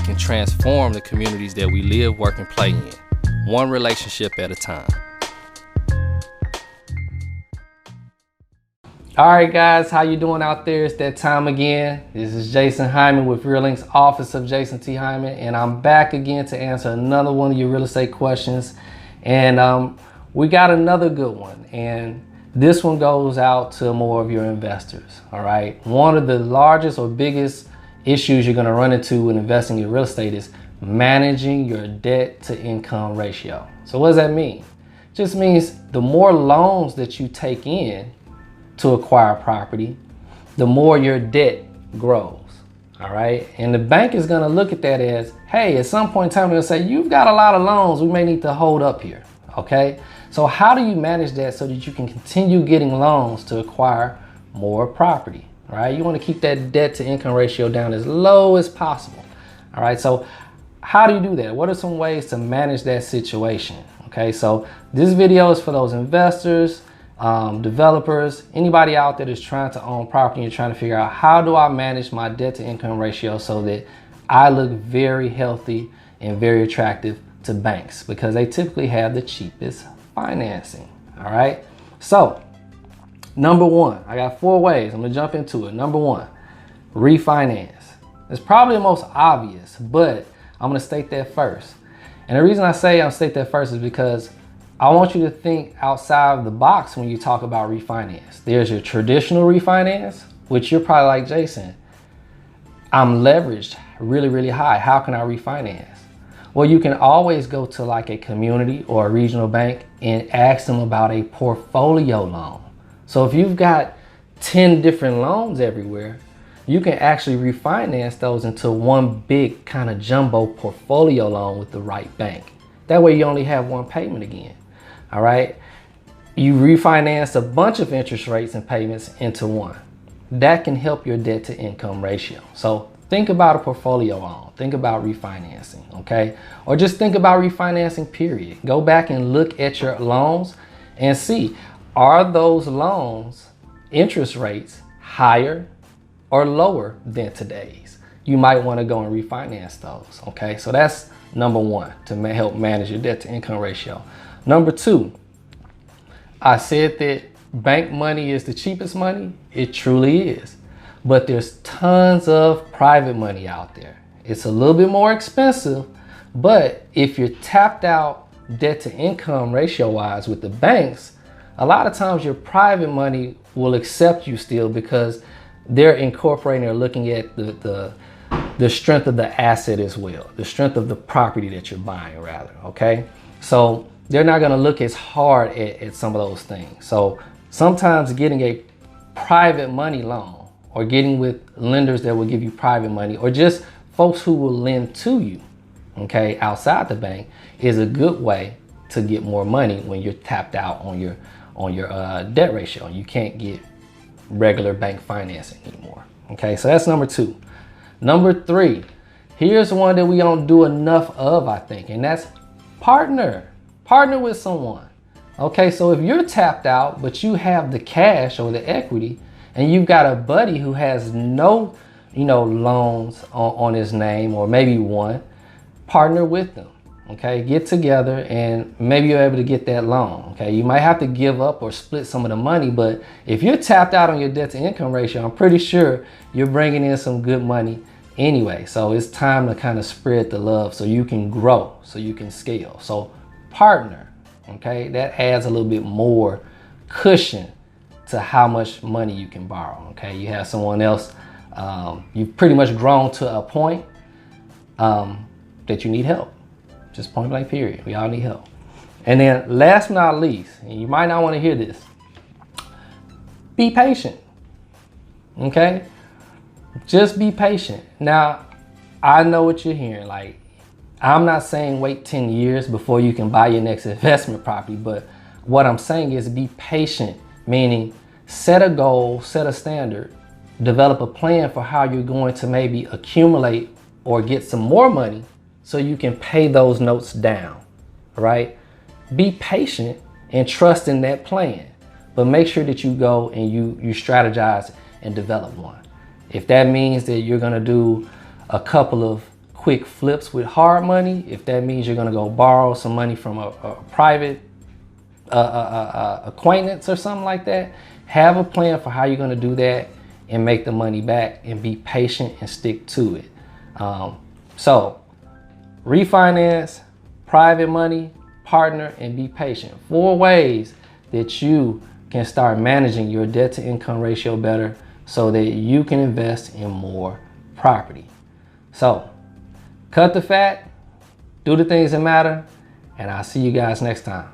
can transform the communities that we live, work, and play in, one relationship at a time. All right, guys, how you doing out there? It's that time again. This is Jason Hyman with RealLink's office of Jason T. Hyman, and I'm back again to answer another one of your real estate questions. And we got another good one, and this one goes out to more of your investors. All right, one of the largest or biggest issues you're going to run into when investing in real estate is managing your debt to income ratio. So what does that mean? It just means the more loans that you take in to acquire property, the more your debt grows. All right, and the bank is going to look at that as, hey, at some point in time they'll say, you've got a lot of loans, we may need to hold up here. Okay, so how do you manage that so that you can continue getting loans to acquire more property? All right, you want to keep that debt to income ratio down as low as possible. All right, so how do you do that? What are some ways to manage that situation? Okay, so this video is for those investors, developers, anybody out there that's trying to own property and trying to figure out, how do I manage my debt to income ratio so that I look very healthy and very attractive to banks, because they typically have the cheapest financing. All right, so number one, I got 4 ways. I'm gonna jump into it. Number one, refinance. It's probably the most obvious, but I'm gonna state that first. And the reason I say I'll state that first is because I want you to think outside of the box when you talk about refinance. There's your traditional refinance, which you're probably like, Jason, I'm leveraged really, really high. How can I refinance? Well, you can always go to like a community or a regional bank and ask them about a portfolio loan. So if you've got 10 different loans everywhere, you can actually refinance those into one big kind of jumbo portfolio loan with the right bank. That way you only have one payment again. All right, you refinance a bunch of interest rates and payments into one. That can help your debt to income ratio. So think about a portfolio loan, think about refinancing, okay? Or just think about refinancing, period. Go back and look at your loans and see, are those loans interest rates higher or lower than today's? You might want to go and refinance those, okay? So that's number one, to help manage your debt to income ratio. Number two, I said that bank money is the cheapest money. It truly is. But there's tons of private money out there. It's a little bit more expensive, but if you're tapped out debt to income ratio wise with the banks, a lot of times your private money will accept you still, because they're incorporating or looking at the strength of the asset as well, the strength of the property that you're buying rather, okay? So they're not gonna look as hard at some of those things. So sometimes getting a private money loan or getting with lenders that will give you private money, or just folks who will lend to you, okay, outside the bank, is a good way to get more money when you're tapped out on your debt ratio. You can't get regular bank financing anymore, okay? So that's number two. Number three, here's one that we don't do enough of, I think, and that's partner with someone. Okay, so if you're tapped out, but you have the cash or the equity, and you've got a buddy who has no, loans on his name, or maybe one, partner with them. Okay, get together and maybe you're able to get that loan. Okay, you might have to give up or split some of the money, but if you're tapped out on your debt to income ratio, I'm pretty sure you're bringing in some good money anyway. So it's time to kind of spread the love so you can grow, so you can scale. So partner, okay, that adds a little bit more cushion to how much money you can borrow. Okay, you have someone else, you've pretty much grown to a point that you need help. Just point blank period. We all need help. And then last but not least, and you might not want to hear this, be patient. Okay, just be patient. Now, I know what you're hearing. Like, I'm not saying wait 10 years before you can buy your next investment property, but what I'm saying is be patient, meaning set a goal, set a standard, develop a plan for how you're going to maybe accumulate or get some more money so you can pay those notes down, right? Be patient and trust in that plan, but make sure that you go and you strategize and develop one. If that means that you're gonna do a couple of quick flips with hard money, if that means you're gonna go borrow some money from a private acquaintance or something like that, have a plan for how you're gonna do that and make the money back, and be patient and stick to it. So refinance, private money, partner, and be patient. 4 ways that you can start managing your debt to income ratio better so that you can invest in more property. So cut the fat, do the things that matter, and I'll see you guys next time.